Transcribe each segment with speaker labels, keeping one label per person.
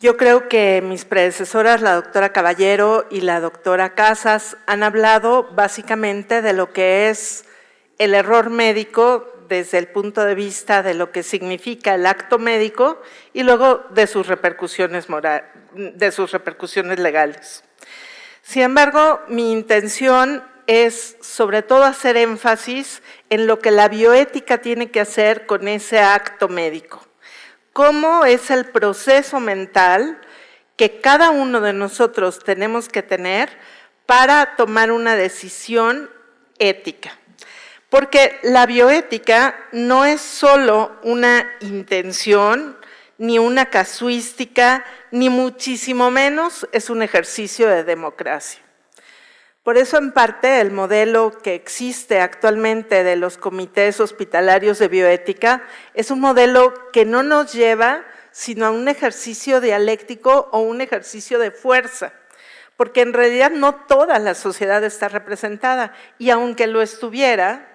Speaker 1: Yo creo que mis predecesoras, la doctora Caballero y la doctora Casas, han hablado básicamente de lo que es el error médico desde el punto de vista de lo que significa el acto médico y luego de sus repercusiones legales. Sin embargo, mi intención es sobre todo hacer énfasis en lo que la bioética tiene que hacer con ese acto médico. ¿Cómo es el proceso mental que cada uno de nosotros tenemos que tener para tomar una decisión ética? Porque la bioética no es solo una intención, ni una casuística, ni muchísimo menos es un ejercicio de democracia. Por eso, en parte, el modelo que existe actualmente de los comités hospitalarios de bioética es un modelo que no nos lleva sino a un ejercicio dialéctico o un ejercicio de fuerza, porque en realidad no toda la sociedad está representada y aunque lo estuviera,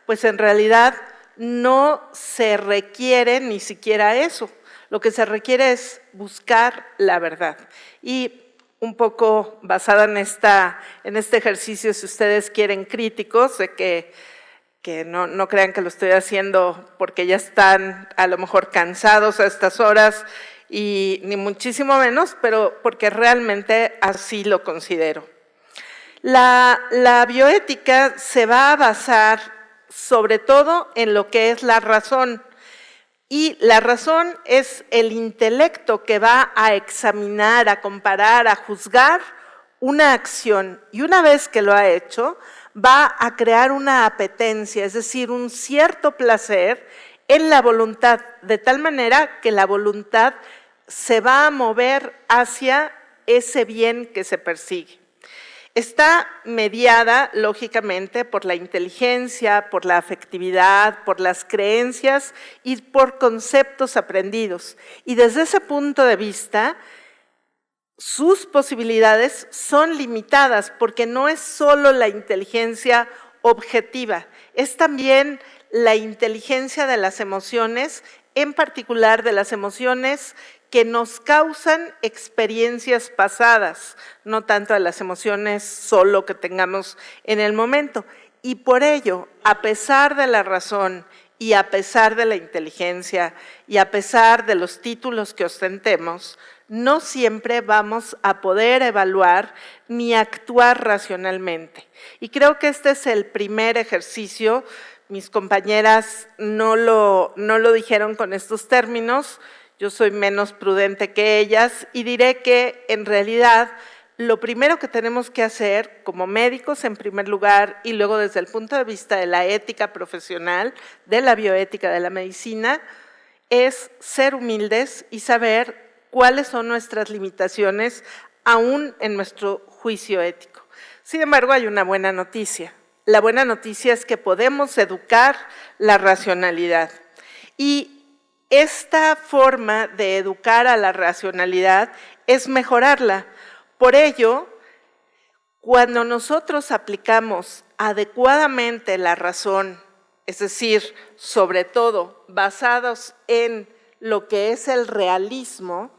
Speaker 1: pues en realidad no se requiere ni siquiera eso. Lo que se requiere es buscar la verdad. Y un poco basada en este ejercicio, si ustedes quieren críticos, de que no crean que lo estoy haciendo porque ya están a lo mejor cansados a estas horas, y ni muchísimo menos, pero porque realmente así lo considero. La bioética se va a basar sobre todo en lo que es la razón, y la razón es el intelecto que va a examinar, a comparar, a juzgar una acción, y una vez que lo ha hecho, va a crear una apetencia, es decir, un cierto placer en la voluntad, de tal manera que la voluntad se va a mover hacia ese bien que se persigue. Está mediada, lógicamente, por la inteligencia, por la afectividad, por las creencias y por conceptos aprendidos. Y desde ese punto de vista, sus posibilidades son limitadas, porque no es solo la inteligencia objetiva, es también la inteligencia de las emociones, en particular de las emociones que nos causan experiencias pasadas, no tanto de las emociones solo que tengamos en el momento. Y por ello, a pesar de la razón y a pesar de la inteligencia y a pesar de los títulos que ostentemos, no siempre vamos a poder evaluar ni actuar racionalmente. Y creo que este es el primer ejercicio. Mis compañeras no lo dijeron con estos términos. Yo soy menos prudente que ellas y diré que en realidad lo primero que tenemos que hacer como médicos en primer lugar y luego desde el punto de vista de la ética profesional, de la bioética de la medicina, es ser humildes y saber cuáles son nuestras limitaciones aún en nuestro juicio ético. Sin embargo, hay una buena noticia. La buena noticia es que podemos educar la racionalidad y esta forma de educar a la racionalidad es mejorarla. Por ello, cuando nosotros aplicamos adecuadamente la razón, es decir, sobre todo basados en lo que es el realismo,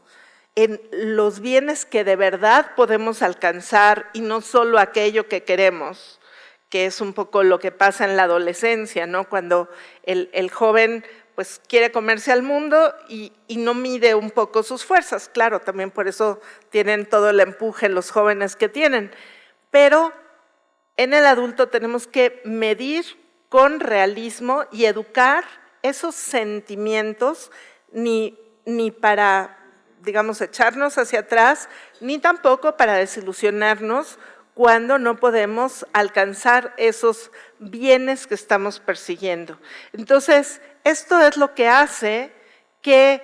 Speaker 1: en los bienes que de verdad podemos alcanzar y no solo aquello que queremos, que es un poco lo que pasa en la adolescencia, ¿no? Cuando el joven pues quiere comerse al mundo y no mide un poco sus fuerzas. Claro, también por eso tienen todo el empuje los jóvenes que tienen. Pero en el adulto tenemos que medir con realismo y educar esos sentimientos, ni para, digamos, echarnos hacia atrás, ni tampoco para desilusionarnos cuando no podemos alcanzar esos bienes que estamos persiguiendo. Entonces, esto es lo que hace que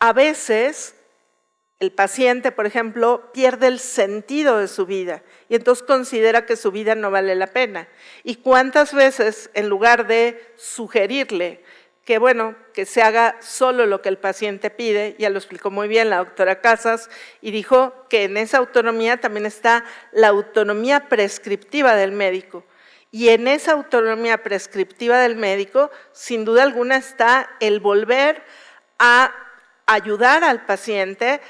Speaker 1: a veces el paciente, por ejemplo, pierde el sentido de su vida y entonces considera que su vida no vale la pena. ¿Y cuántas veces, en lugar de sugerirle que, bueno, que se haga solo lo que el paciente pide, ya lo explicó muy bien la doctora Casas, y dijo que en esa autonomía también está la autonomía prescriptiva del médico. Y en esa autonomía prescriptiva del médico, sin duda alguna, está el volver a ayudar al paciente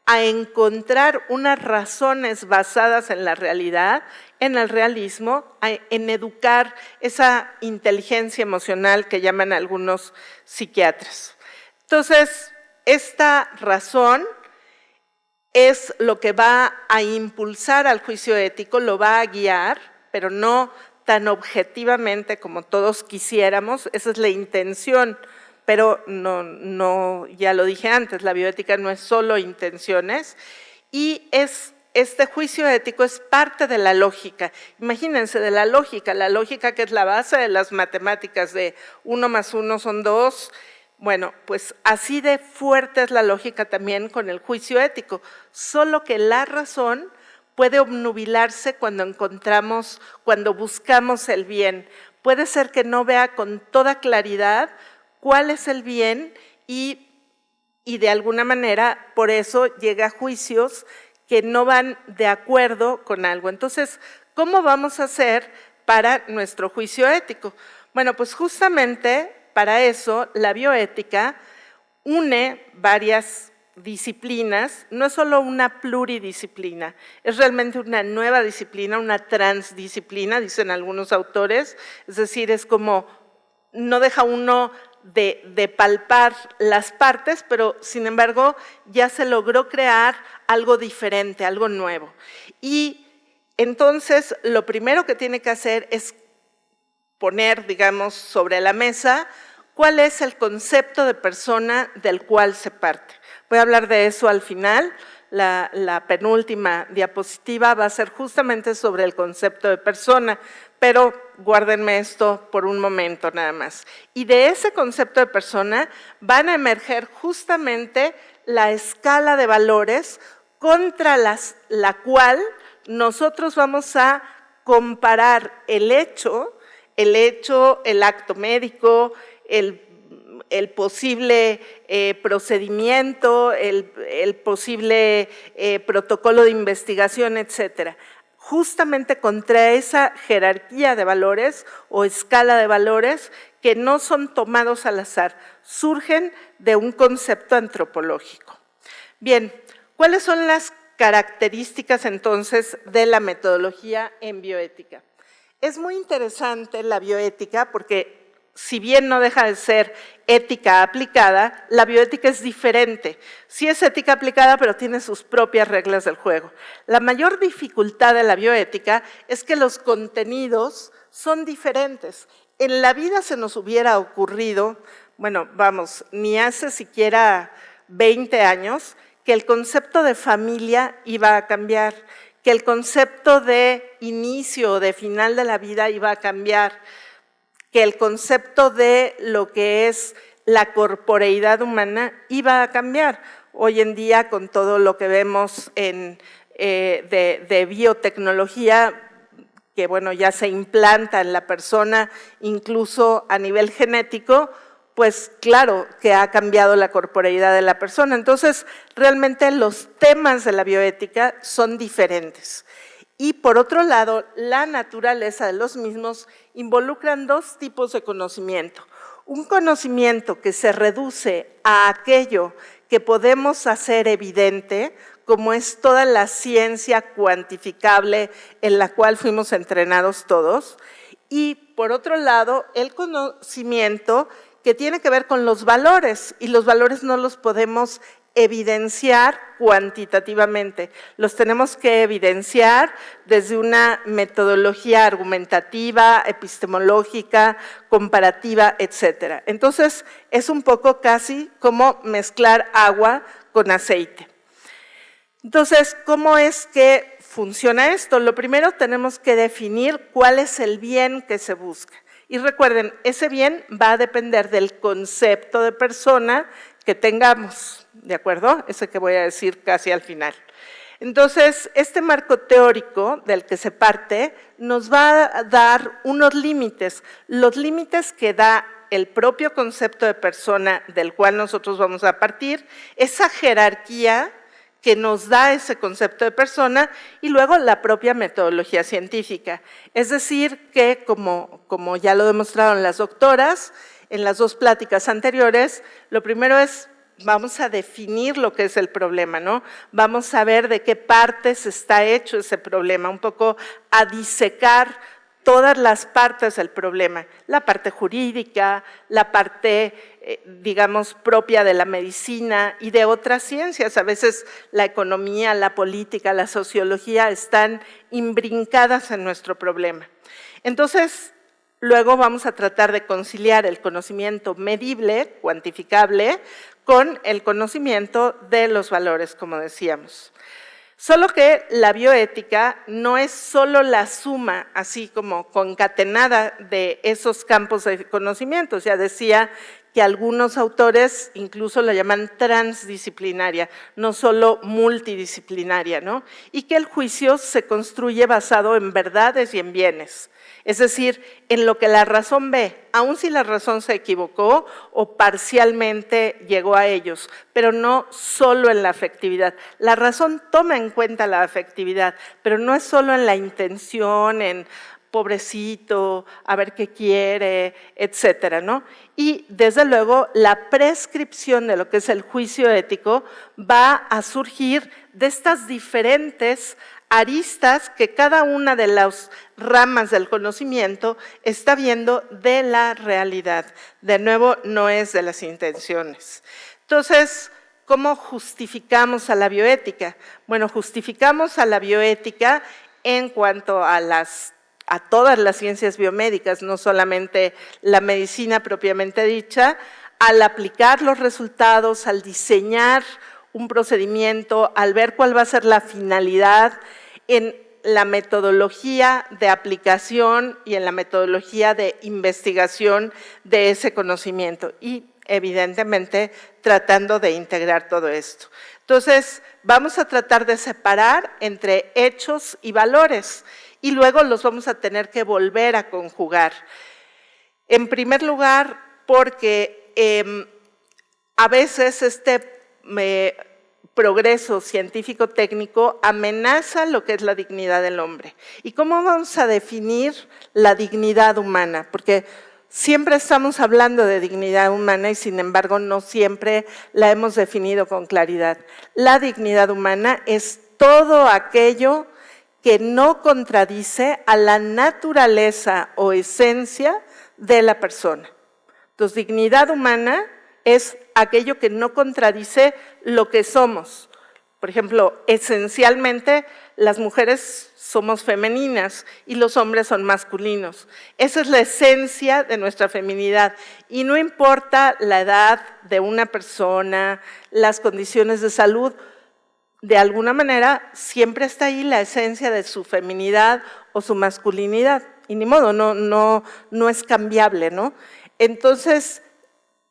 Speaker 1: a encontrar unas razones basadas en la realidad, en el realismo, en educar esa inteligencia emocional que llaman algunos psiquiatras. Entonces, esta razón es lo que va a impulsar al juicio ético, lo va a guiar, pero no tan objetivamente como todos quisiéramos, esa es la intención, pero no, ya lo dije antes, la bioética no es solo intenciones, y este juicio ético es parte de la lógica. Imagínense, de la lógica que es la base de las matemáticas de 1 más 1 son 2, bueno, pues así de fuerte es la lógica también con el juicio ético, solo que la razón puede obnubilarse cuando buscamos el bien. Puede ser que no vea con toda claridad cuál es el bien y de alguna manera por eso llega a juicios que no van de acuerdo con algo. Entonces, ¿cómo vamos a hacer para nuestro juicio ético? Bueno, pues justamente para eso la bioética une varias disciplinas, no es solo una pluridisciplina, es realmente una nueva disciplina, una transdisciplina, dicen algunos autores, es decir, es como no deja uno de palpar las partes, pero sin embargo ya se logró crear algo diferente, algo nuevo. Y entonces lo primero que tiene que hacer es poner, digamos, sobre la mesa cuál es el concepto de persona del cual se parte. Voy a hablar de eso al final. La penúltima diapositiva va a ser justamente sobre el concepto de persona, pero guárdenme esto por un momento nada más. Y de ese concepto de persona van a emerger justamente la escala de valores contra la cual nosotros vamos a comparar el acto médico, el posible procedimiento, el posible protocolo de investigación, etcétera. Justamente contra esa jerarquía de valores o escala de valores que no son tomados al azar, surgen de un concepto antropológico. Bien, ¿cuáles son las características entonces de la metodología en bioética? Es muy interesante la bioética porque si bien no deja de ser ética aplicada, la bioética es diferente. Sí es ética aplicada, pero tiene sus propias reglas del juego. La mayor dificultad de la bioética es que los contenidos son diferentes. En la vida se nos hubiera ocurrido, bueno, vamos, ni hace siquiera 20 años, que el concepto de familia iba a cambiar, que el concepto de inicio o de final de la vida iba a cambiar, que el concepto de lo que es la corporeidad humana iba a cambiar. Hoy en día, con todo lo que vemos de biotecnología, que bueno, ya se implanta en la persona, incluso a nivel genético, pues claro que ha cambiado la corporeidad de la persona. Entonces, realmente los temas de la bioética son diferentes. Y por otro lado, la naturaleza de los mismos involucran dos tipos de conocimiento. Un conocimiento que se reduce a aquello que podemos hacer evidente, como es toda la ciencia cuantificable en la cual fuimos entrenados todos. Y por otro lado, el conocimiento que tiene que ver con los valores, y los valores no los podemos evidenciar cuantitativamente, los tenemos que evidenciar desde una metodología argumentativa, epistemológica, comparativa, etcétera. Entonces, es un poco casi como mezclar agua con aceite. Entonces, ¿cómo es que funciona esto? Lo primero, tenemos que definir cuál es el bien que se busca. Y recuerden, ese bien va a depender del concepto de persona que tengamos, ¿de acuerdo? Ese que voy a decir casi al final. Entonces, este marco teórico del que se parte nos va a dar unos límites, los límites que da el propio concepto de persona del cual nosotros vamos a partir, esa jerarquía que nos da ese concepto de persona y luego la propia metodología científica. Es decir, que como ya lo demostraron las doctoras en las dos pláticas anteriores, lo primero es vamos a definir lo que es el problema, ¿no? Vamos a ver de qué partes está hecho ese problema, un poco a disecar todas las partes del problema, la parte jurídica, la parte, digamos, propia de la medicina y de otras ciencias. A veces la economía, la política, la sociología están imbrincadas en nuestro problema. Entonces, luego vamos a tratar de conciliar el conocimiento medible, cuantificable, con el conocimiento de los valores, como decíamos. Solo que la bioética no es solo la suma, así como concatenada de esos campos de conocimientos. Ya decía que algunos autores incluso la llaman transdisciplinaria, no solo multidisciplinaria, ¿no? Y que el juicio se construye basado en verdades y en bienes. Es decir, en lo que la razón ve, aun si la razón se equivocó o parcialmente llegó a ellos, pero no solo en la afectividad. La razón toma en cuenta la afectividad, pero no es solo en la intención, en pobrecito, a ver qué quiere, etcétera, ¿no? Y desde luego la prescripción de lo que es el juicio ético va a surgir de estas diferentes aristas que cada una de las ramas del conocimiento está viendo de la realidad. De nuevo, no es de las intenciones. Entonces, ¿cómo justificamos a la bioética? Bueno, justificamos a la bioética en cuanto a todas las ciencias biomédicas, no solamente la medicina propiamente dicha, al aplicar los resultados, al diseñar un procedimiento, al ver cuál va a ser la finalidad en la metodología de aplicación y en la metodología de investigación de ese conocimiento y evidentemente tratando de integrar todo esto. Entonces, vamos a tratar de separar entre hechos y valores y luego los vamos a tener que volver a conjugar. En primer lugar, porque a veces progreso científico-técnico amenaza lo que es la dignidad del hombre. ¿Y cómo vamos a definir la dignidad humana? Porque siempre estamos hablando de dignidad humana y sin embargo no siempre la hemos definido con claridad. La dignidad humana es todo aquello que no contradice a la naturaleza o esencia de la persona. Entonces, dignidad humana es aquello que no contradice lo que somos. Por ejemplo, esencialmente las mujeres somos femeninas y los hombres son masculinos. Esa es la esencia de nuestra feminidad y no importa la edad de una persona, las condiciones de salud, de alguna manera siempre está ahí la esencia de su feminidad o su masculinidad y ni modo, no es cambiable, ¿no? Entonces,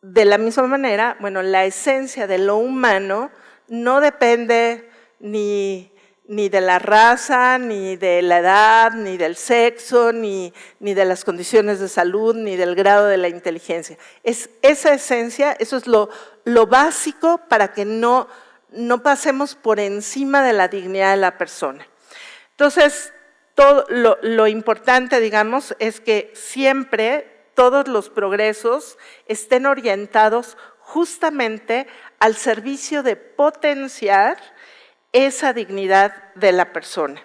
Speaker 1: de la misma manera, bueno, la esencia de lo humano no depende ni de la raza, ni de la edad, ni del sexo, ni de las condiciones de salud, ni del grado de la inteligencia. Es esa esencia, eso es lo básico para que no pasemos por encima de la dignidad de la persona. Entonces, todo lo importante, digamos, es que siempre todos los progresos estén orientados justamente al servicio de potenciar esa dignidad de la persona.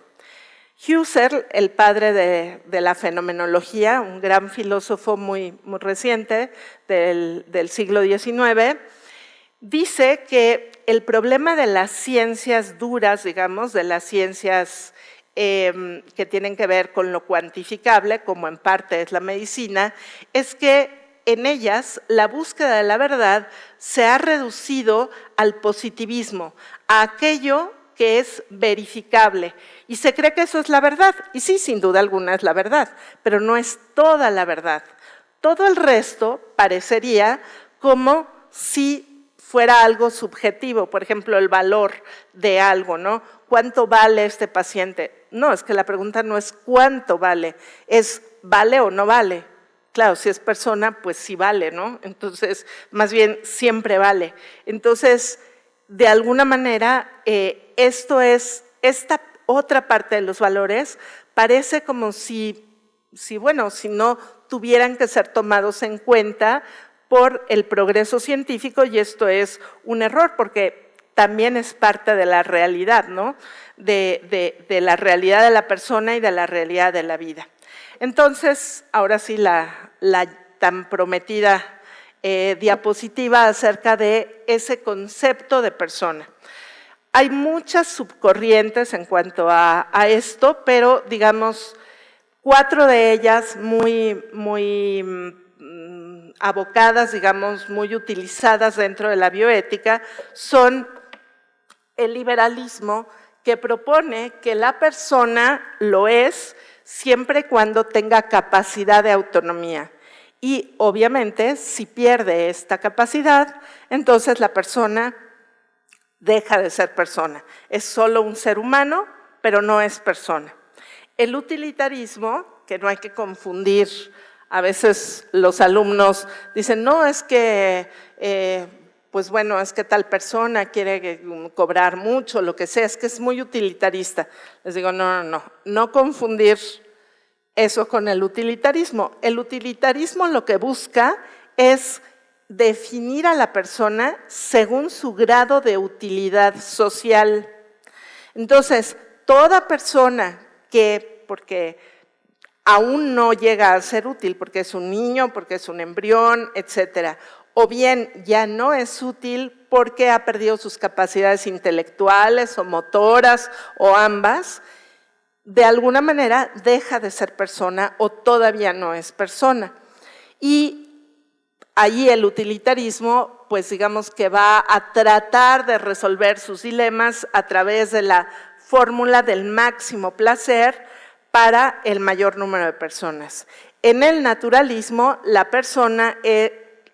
Speaker 1: Husserl, el padre de la fenomenología, un gran filósofo muy reciente del siglo XIX, dice que el problema de las ciencias duras, digamos, de las ciencias que tienen que ver con lo cuantificable, como en parte es la medicina, es que en ellas la búsqueda de la verdad se ha reducido al positivismo, a aquello que es verificable, y se cree que eso es la verdad, y sí, sin duda alguna es la verdad, pero no es toda la verdad. Todo el resto parecería como si fuera algo subjetivo, por ejemplo, el valor de algo, ¿no? ¿Cuánto vale este paciente? No, es que la pregunta no es cuánto vale, es ¿vale o no vale? Claro, si es persona, pues sí vale, ¿no? Entonces, más bien, siempre vale. Entonces, de alguna manera, esta otra parte de los valores parece como si no tuvieran que ser tomados en cuenta por el progreso científico, y esto es un error porque también es parte de la realidad, ¿no? De la realidad de la persona y de la realidad de la vida. Entonces, ahora sí la tan prometida diapositiva acerca de ese concepto de persona. Hay muchas subcorrientes en cuanto a esto, pero digamos 4 de ellas muy abocadas, digamos, muy utilizadas dentro de la bioética, son el liberalismo, que propone que la persona lo es siempre y cuando tenga capacidad de autonomía. Y obviamente, si pierde esta capacidad, entonces la persona deja de ser persona. Es solo un ser humano, pero no es persona. El utilitarismo, que no hay que confundir, a veces los alumnos dicen, no, es que, pues bueno, es que tal persona quiere cobrar mucho, lo que sea, es que es muy utilitarista. Les digo, no confundir eso con el utilitarismo. El utilitarismo lo que busca es definir a la persona según su grado de utilidad social. Entonces, toda persona que, porque aún no llega a ser útil, porque es un niño, porque es un embrión, etcétera, o bien ya no es útil porque ha perdido sus capacidades intelectuales o motoras o ambas, de alguna manera deja de ser persona o todavía no es persona. Y ahí el utilitarismo, pues digamos que va a tratar de resolver sus dilemas a través de la fórmula del máximo placer para el mayor número de personas. En el naturalismo, la persona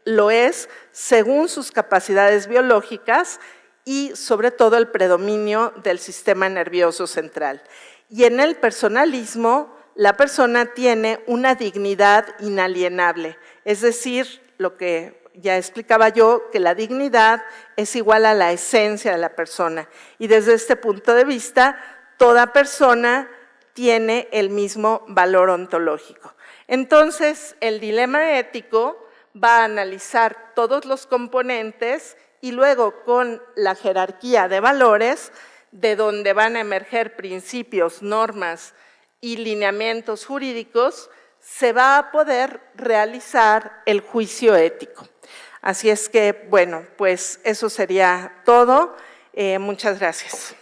Speaker 1: lo es según sus capacidades biológicas y sobre todo el predominio del sistema nervioso central. Y en el personalismo, la persona tiene una dignidad inalienable, es decir, lo que ya explicaba yo, que la dignidad es igual a la esencia de la persona. Y desde este punto de vista, toda persona tiene el mismo valor ontológico. Entonces, el dilema ético va a analizar todos los componentes y luego con la jerarquía de valores, de donde van a emerger principios, normas y lineamientos jurídicos, se va a poder realizar el juicio ético. Así es que, bueno, pues eso sería todo. Muchas gracias.